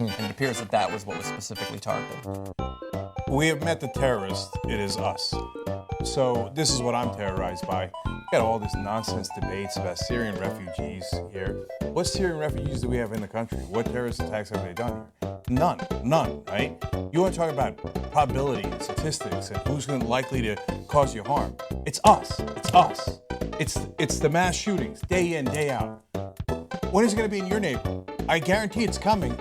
And it appears that that was what was specifically targeted. We have met the terrorist. It is us. So this is what I'm terrorized by. We got all this nonsense debates about Syrian refugees here. What Syrian refugees do we have in the country? What terrorist attacks have they done here? None, right? You want to talk about probability and statistics and who's likely to cause you harm? It's us. It's the mass shootings, day in, day out. When is it going to be in your neighborhood? I guarantee it's coming.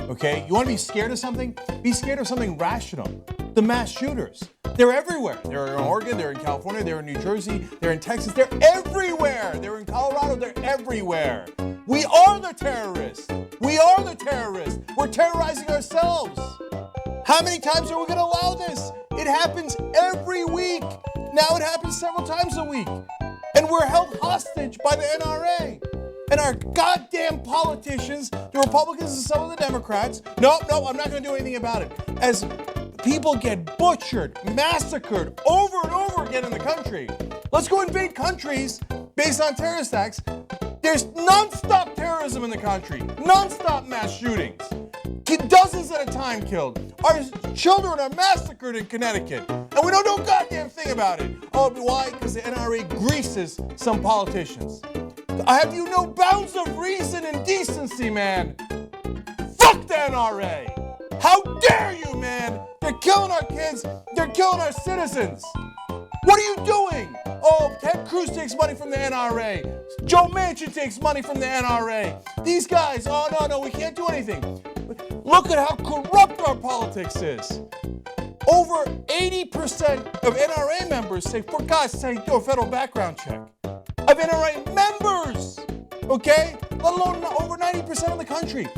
Okay? You want to be scared of something? Be scared of something rational. The mass shooters. They're everywhere. They're in Oregon, they're in California, they're in New Jersey, they're in Texas, they're everywhere. They're in Colorado, they're everywhere. We are the terrorists. We are the terrorists. We're terrorizing ourselves. How many times are we going to allow this? It happens every week. Now it happens several times a week. And we're held hostage by the NRA. And our goddamn politicians, the Republicans and some of the Democrats, no, I'm not going to do anything about it. As people get butchered, massacred over and over again in the country. Let's go invade countries based on terrorist acts. There's non-stop terrorism in the country, non-stop mass shootings. Dozens at a time killed. Our children are massacred in Connecticut, and we don't do a goddamn thing about it. Oh, why? Because the NRA greases some politicians. I have you no bounds of reason and decency, man. Fuck the NRA. How dare you, man? They're killing our kids. They're killing our citizens. What are you doing? Oh, Ted Cruz takes money from the NRA. Joe Manchin takes money from the NRA. These guys, oh, no, we can't do anything. Look at how corrupt our politics is. Over 80% of NRA members say, for God's sake, do a federal background check. Of NRA members, okay? Let alone over 90% of the country.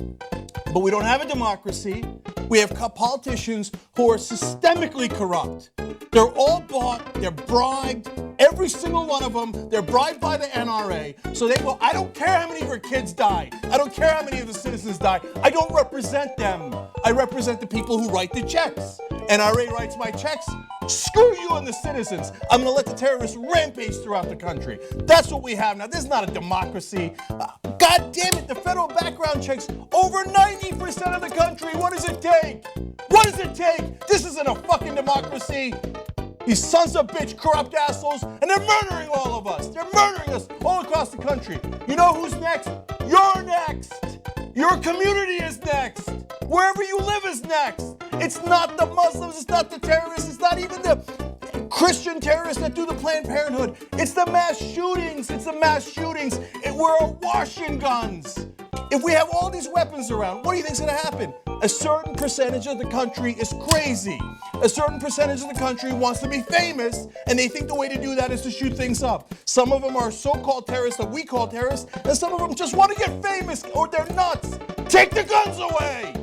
But we don't have a democracy. We have politicians who are systemically corrupt. They're all bought, they're bribed, every single one of them, they're bribed by the NRA. So they go, I don't care how many of your kids die. I don't care how many of the citizens die. I don't represent them. I represent the people who write the checks. NRA writes my checks. Screw you and the citizens. I'm going to let the terrorists rampage throughout the country. That's what we have now. This is not a democracy. God damn it, the federal background checks over 90% of the country. What does it take? What does it take? This isn't a fucking democracy. These sons of bitch, corrupt assholes, and they're murdering all of us. They're murdering us all across the country. You know who's next? You're next. Your community is next. Wherever you live is next. It's not the Muslims, it's not the terrorists, it's not even the Christian terrorists that do the Planned Parenthood. It's the mass shootings. It's the mass shootings. We're awash in guns. If we have all these weapons around, what do you think's going to happen? A certain percentage of the country is crazy. A certain percentage of the country wants to be famous, and they think the way to do that is to shoot things up. Some of them are so-called terrorists that we call terrorists, and some of them just want to get famous, or they're nuts. Take the guns away!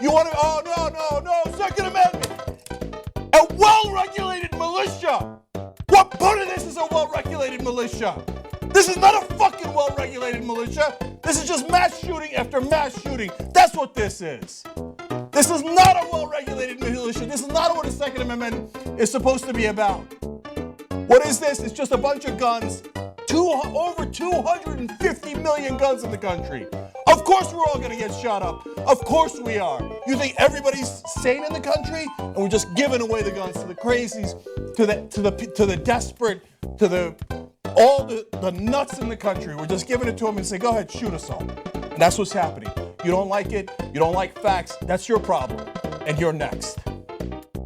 You want to, oh, no, Second Amendment. A well-regulated militia. What part of this is a well-regulated militia? This is not a fucking well-regulated militia. This is just mass shooting after mass shooting. That's what this is. This is not a well-regulated militia. This is not what the Second Amendment is supposed to be about. What is this? It's just a bunch of guns. Over 250 million guns in the country. Of course we're all gonna get shot up. Of course we are. You think everybody's sane in the country? And we're just giving away the guns to the crazies, to the desperate, to all the nuts in the country. We're just giving it to them and say, go ahead, shoot us all. And that's what's happening. You don't like it, you don't like facts, that's your problem. And you're next.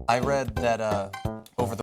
I read that